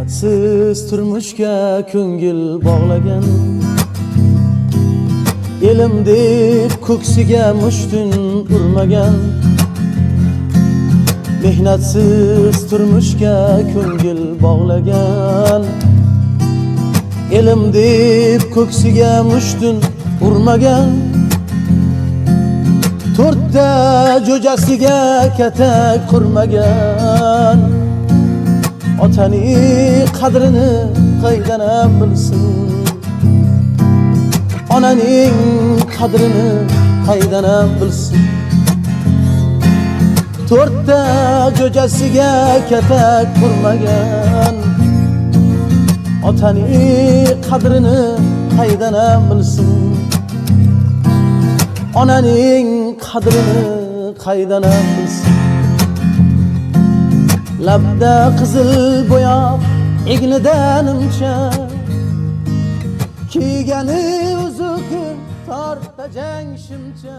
Mehnatsiz turmushga ko'ngil bog'lagan, elim deb ko'ksiga mushtun urmagan. Mehnatsiz turmushga ko'ngil bog'lagan, elim deb ko'ksiga mushtun urmagan. To'rtta jo'jasiga katak qurmagan, otaning qadrini qaydan bilsin, onaning qadrini qaydan bilsin. To'rtta jo'jasiga katak qurmagan, otaning qadrini qaydan bilsin, onaning qadrini qaydan bilsin. Labda qizil bo'yoq, egnida nimcha, kiygani uzuq torta jang shimcha.